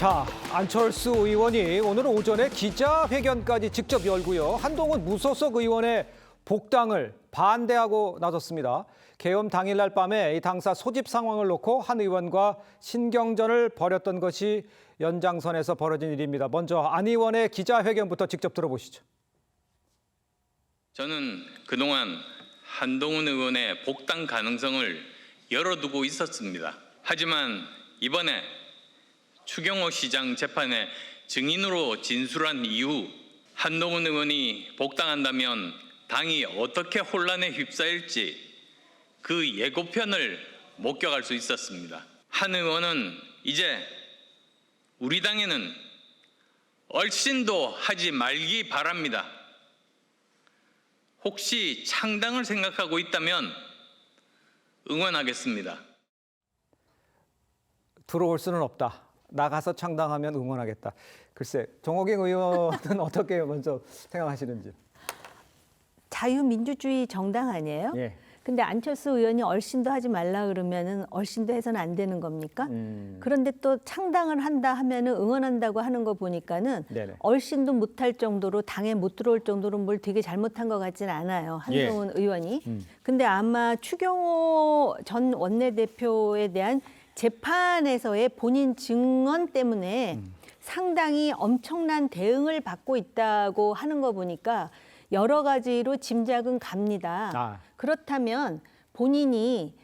자, 안철수 의원이 오늘 오전에 기자회견까지 직접 열고요. 한동훈 무소속 의원의 복당을 반대하고 나섰습니다. 계엄 당일날 밤에 이 당사 소집 상황을 놓고 한 의원과 신경전을 벌였던 것이 연장선에서 벌어진 일입니다. 먼저 안 의원의 기자회견부터 직접 들어보시죠. 저는 그동안 한동훈 의원의 복당 가능성을 열어두고 있었습니다. 하지만 이번에 추경호 시장 재판에 증인으로 진술한 이후 한동훈 의원이 복당한다면 당이 어떻게 혼란에 휩싸일지 그 예고편을 목격할 수 있었습니다. 한 의원은 이제 우리 당에는 얼씬도 하지 말기 바랍니다. 혹시 창당을 생각하고 있다면 응원하겠습니다. 들어올 수는 없다. 나가서 창당하면 응원하겠다. 글쎄, 정호경 의원은 어떻게 먼저 생각하시는지. 자유민주주의 정당 아니에요? 예. 근데 안철수 의원이 얼씬도 하지 말라 그러면은 얼씬도 해서는 안 되는 겁니까? 그런데 또 창당을 한다 하면은 응원한다고 하는 거 보니까는 네네. 얼씬도 못할 정도로 당에 못 들어올 정도로 뭘 되게 잘못한 것 같지는 않아요. 한동훈 의원이. 근데 아마 추경호 전 원내대표에 대한 재판에서의 본인 증언 때문에 상당히 엄청난 대응을 받고 있다고 하는 거 보니까 여러 가지로 짐작은 갑니다. 그렇다면 본인이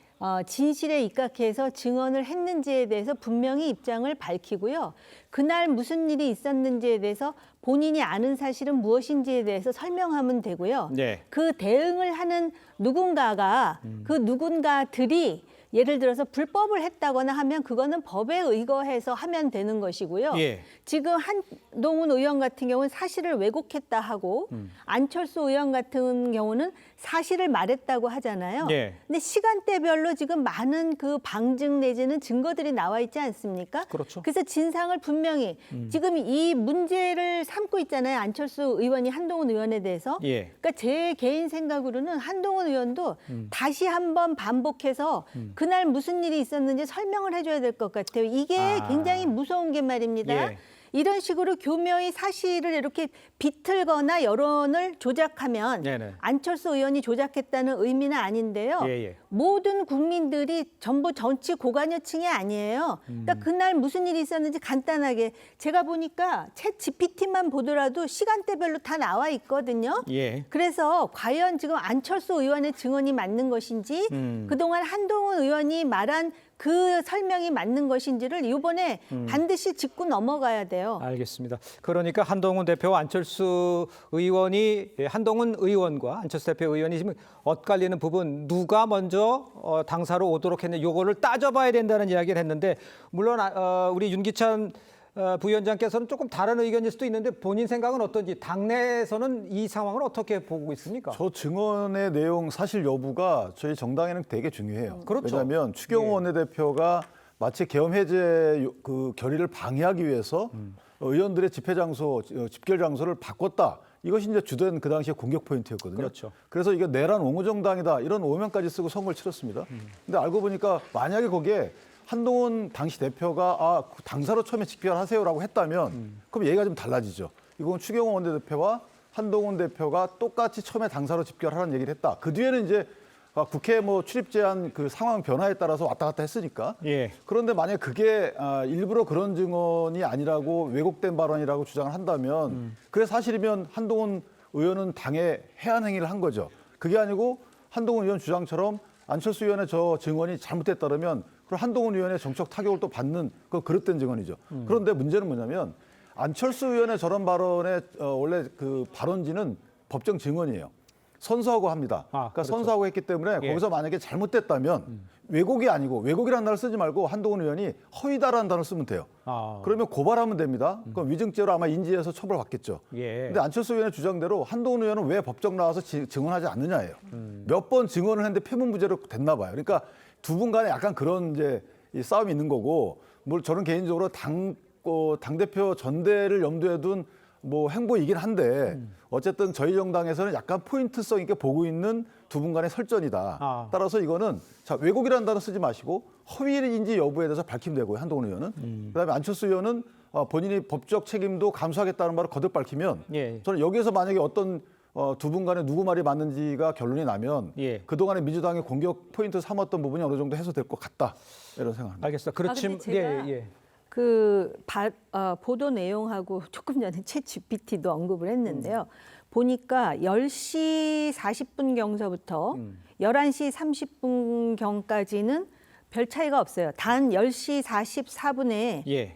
진실에 입각해서 증언을 했는지에 대해서 분명히 입장을 밝히고요. 그날 무슨 일이 있었는지에 대해서 본인이 아는 사실은 무엇인지에 대해서 설명하면 되고요. 네. 그 대응을 하는 누군가가 그 누군가들이 예를 들어서 불법을 했다거나 하면 그거는 법에 의거해서 하면 되는 것이고요. 예. 지금 한동훈 의원 같은 경우는 사실을 왜곡했다 하고 안철수 의원 같은 경우는 사실을 말했다고 하잖아요. 예. 근데 시간대별로 지금 많은 그 방증 내지는 증거들이 나와 있지 않습니까? 그렇죠. 그래서 진상을 분명히 지금 이 문제를 삼고 있잖아요. 안철수 의원이 한동훈 의원에 대해서. 예. 그러니까 제 개인 생각으로는 한동훈 의원도 다시 한번 반복해서 그날 무슨 일이 있었는지 설명을 해줘야 될 것 같아요. 이게 굉장히 무서운 게 말입니다. 예. 이런 식으로 교묘히 사실을 이렇게 비틀거나 여론을 조작하면 네네. 안철수 의원이 조작했다는 의미는 아닌데요. 예. 모든 국민들이 전부 정치 고관여층이 아니에요. 그러니까 그날 무슨 일이 있었는지 간단하게 제가 보니까 챗 GPT만 보더라도 시간대별로 다 나와 있거든요. 예. 그래서 과연 지금 안철수 의원의 증언이 맞는 것인지 그동안 한동훈 의원이 말한 그 설명이 맞는 것인지를 이번에 반드시 짚고 넘어가야 돼요. 알겠습니다. 그러니까 한동훈 대표와 안철수 의원이 한동훈 의원과 안철수 대표 의원이 지금 엇갈리는 부분 누가 먼저 당사로 오도록 했는지 요거를 따져봐야 된다는 이야기를 했는데 물론 우리 윤기찬 부위원장께서는 조금 다른 의견일 수도 있는데 본인 생각은 어떤지 당내에서는 이 상황을 어떻게 보고 있습니까? 저 증언의 내용 사실 여부가 저희 정당에는 되게 중요해요. 그렇죠. 왜냐하면 추경호 원내대표가 마치 계엄 해제 그 결의를 방해하기 위해서 의원들의 집회 장소, 집결 장소를 바꿨다. 이것이 이제 주된 그 당시의 공격 포인트였거든요. 그렇죠. 그래서 이게 내란 옹호정당이다 이런 오명까지 쓰고 선거를 치렀습니다. 근데 알고 보니까 만약에 거기에 한동훈 당시 대표가 당사로 처음에 직결하세요라고 했다면 그럼 얘기가 좀 달라지죠. 이건 추경호 원내대표와 한동훈 대표가 똑같이 처음에 당사로 집결하라는 얘기를 했다. 그 뒤에는 이제 국회 출입 제한 그 상황 변화에 따라서 왔다 갔다 했으니까. 예. 그런데 만약 그게 일부러 그런 증언이 아니라고 왜곡된 발언이라고 주장을 한다면 그게 사실이면 한동훈 의원은 당에 해한 행위를 한 거죠. 그게 아니고 한동훈 의원 주장처럼 안철수 의원의 저 증언이 잘못됐다면 그럼 한동훈 의원의 정책 타격을 또 받는 그 그릇된 증언이죠. 그런데 문제는 뭐냐면 안철수 의원의 저런 발언의 원래 그 발언지는 법정 증언이에요. 선서하고 합니다. 그러니까 그렇죠. 선서하고 했기 때문에 예. 거기서 만약에 잘못됐다면 왜곡이 아니고 왜곡이라는 단어를 쓰지 말고 한동훈 의원이 허위다라는 단어를 쓰면 돼요. 그러면 고발하면 됩니다. 그럼 위증죄로 아마 인지해서 처벌받겠죠. 예. 근데 안철수 의원의 주장대로 한동훈 의원은 왜 법정 나와서 증언하지 않느냐예요. 몇 번 증언을 했는데 표문부제로 됐나 봐요. 그러니까 두 분 간에 약간 그런 이제 이 싸움이 있는 거고, 뭘 저는 개인적으로 당대표 전대를 염두에 둔 행보이긴 한데 어쨌든 저희 정당에서는 약간 포인트성 있게 보고 있는 두 분 간의 설전이다. 따라서 이거는 왜곡이라는 단어 쓰지 마시고 허위인지 여부에 대해서 밝히면 되고요. 한동훈 의원은. 그다음에 안철수 의원은 본인이 법적 책임도 감수하겠다는 말을 거듭 밝히면 예. 저는 여기에서 만약에 어떤 두 분 간에 누구 말이 맞는지가 결론이 나면 예. 그동안에 민주당의 공격 포인트 삼았던 부분이 어느 정도 해소될 것 같다 이런 생각합니다. 알겠습니다. 그렇지만 근데 제가 예. 보도 내용하고 조금 전에 챗 GPT도 언급을 했는데요. 보니까 10시 40분 경서부터 11시 30분 경까지는 별 차이가 없어요. 단 10시 44분에 예.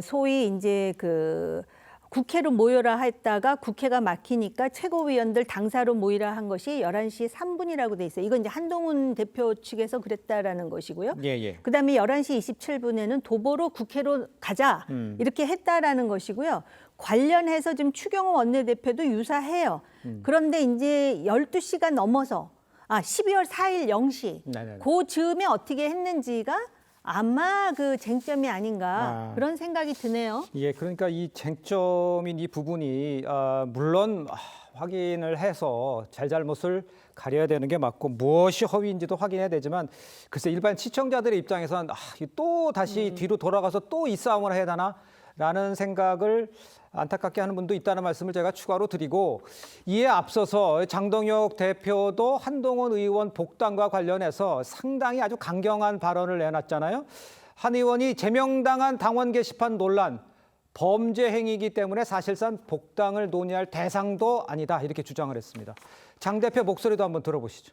소위 이제 그 국회로 모여라 했다가 국회가 막히니까 최고위원들 당사로 모이라 한 것이 11시 3분이라고 돼 있어요. 이건 이제 한동훈 대표 측에서 그랬다라는 것이고요. 예. 그다음에 11시 27분에는 도보로 국회로 가자 이렇게 했다라는 것이고요. 관련해서 지금 추경호 원내대표도 유사해요. 그런데 이제 12시가 넘어서 12월 4일 0시 네네네. 그 즈음에 어떻게 했는지가 아마 그 쟁점이 아닌가 그런 생각이 드네요. 예, 그러니까 이 쟁점인 이 부분이 물론 확인을 해서 잘잘못을 가려야 되는 게 맞고 무엇이 허위인지도 확인해야 되지만 글쎄 일반 시청자들의 입장에서는 또 다시 뒤로 돌아가서 또 이 싸움을 해야 되나라는 생각을 안타깝게 하는 분도 있다는 말씀을 제가 추가로 드리고 이에 앞서서 장동혁 대표도 한동훈 의원 복당과 관련해서 상당히 아주 강경한 발언을 내놨잖아요. 한 의원이 제명당한 당원 게시판 논란 범죄 행위이기 때문에 사실상 복당을 논의할 대상도 아니다 이렇게 주장을 했습니다. 장 대표 목소리도 한번 들어보시죠.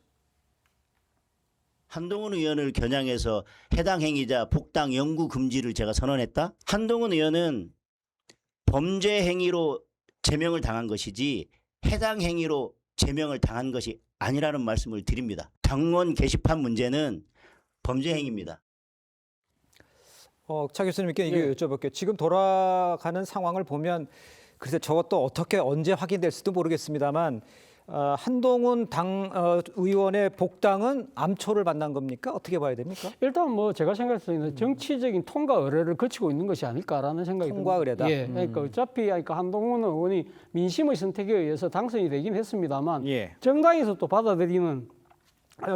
한동훈 의원을 겨냥해서 해당 행위자 복당 영구 금지를 제가 선언했다? 한동훈 의원은 범죄 행위로 제명을 당한 것이지 해당 행위로 제명을 당한 것이 아니라는 말씀을 드립니다. 당원 게시판 문제는 범죄 행위입니다. 차 교수님께 이게 여쭤볼게요. 지금 돌아가는 상황을 보면 글쎄 저것도 어떻게 언제 확인될지도 모르겠습니다만 한동훈 의원의 복당은 암초를 만난 겁니까? 어떻게 봐야 됩니까? 일단 뭐 제가 생각했을 때는 정치적인 통과 의례를 거치고 있는 것이 아닐까라는 생각이 통과 의례다? 예, 그러니까 어차피 한동훈 의원이 민심의 선택에 의해서 당선이 되긴 했습니다만 예. 정당에서 또 받아들이는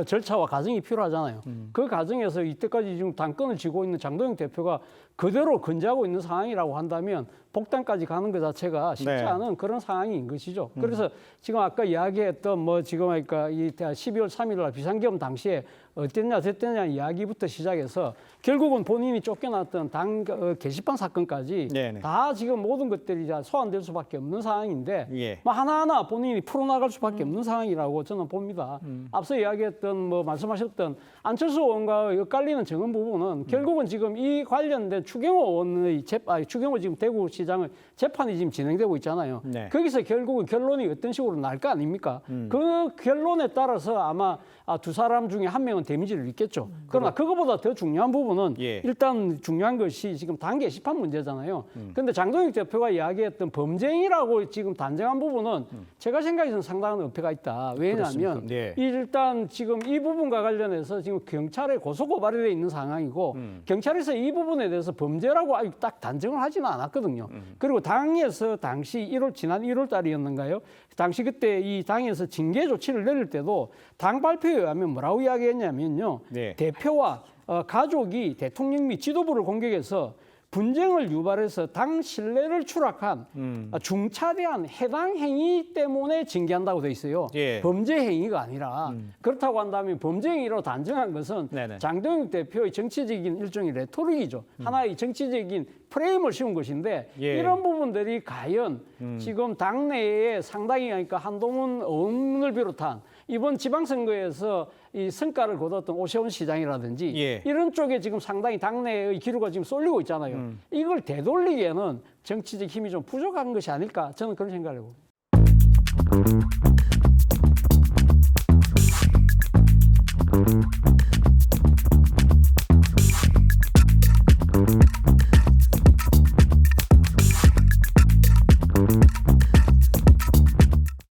절차와 과정이 필요하잖아요. 그 과정에서 이때까지 지금 당권을 쥐고 있는 장동영 대표가 그대로 건재하고 있는 상황이라고 한다면 복당까지 가는 것 자체가 쉽지 네. 않은 그런 상황인 것이죠. 그래서 지금 아까 이야기했던 지금 그러니까 이 12월 3일 날 비상계엄 당시에 어땠냐 됐냐 이야기부터 시작해서 결국은 본인이 쫓겨났던 당 게시판 사건까지 네네. 다 지금 모든 것들이 소환될 수밖에 없는 상황인데 예. 하나하나 본인이 풀어나갈 수밖에 없는 상황이라고 저는 봅니다. 앞서 이야기했던 말씀하셨던 안철수 의원과 엇갈리는 정원 부분은 결국은 지금 이 관련된 추경호 의원의 추경호 지금 대구시장의 재판이 지금 진행되고 있잖아요. 네. 거기서 결국은 결론이 어떤 식으로 날 거 아닙니까? 그 결론에 따라서 아마 두 사람 중에 한 명은 데미지를 입겠죠. 그러나 그거보다 더 중요한 부분은 예. 일단 중요한 것이 지금 당 게시판 문제잖아요. 그런데 장동혁 대표가 이야기했던 범죄행위라고 지금 단정한 부분은 제가 생각해서는 상당한 어폐가 있다. 왜냐하면 그렇습니까? 예. 일단 지금 이 부분과 관련해서 지금 경찰에 고소 고발이 돼 있는 상황이고 경찰에서 이 부분에 대해서 범죄라고 딱 단정을 하지는 않았거든요. 그리고 당에서 당시 지난 1월 달이었는가요? 당시 그때 이 당에서 징계 조치를 내릴 때도 당 발표에 의하면 뭐라고 이야기했냐면요. 네. 대표와 가족이 대통령 및 지도부를 공격해서 분쟁을 유발해서 당 신뢰를 추락한 중차대한 해당 행위 때문에 징계한다고 돼 있어요. 예. 범죄 행위가 아니라 그렇다고 한다면 범죄 행위로 단정한 것은 네네. 장동혁 대표의 정치적인 일종의 레토릭이죠. 하나의 정치적인 프레임을 씌운 것인데 예. 이런 부분들이 과연 지금 당내에 상당히 그러니까 한동훈 의원을 비롯한 이번 지방선거에서 이 성과를 거뒀던 오세훈 시장이라든지 예. 이런 쪽에 지금 상당히 당내의 기류가 지금 쏠리고 있잖아요. 이걸 되돌리기에는 정치적 힘이 좀 부족한 것이 아닐까 저는 그런 생각을 해요.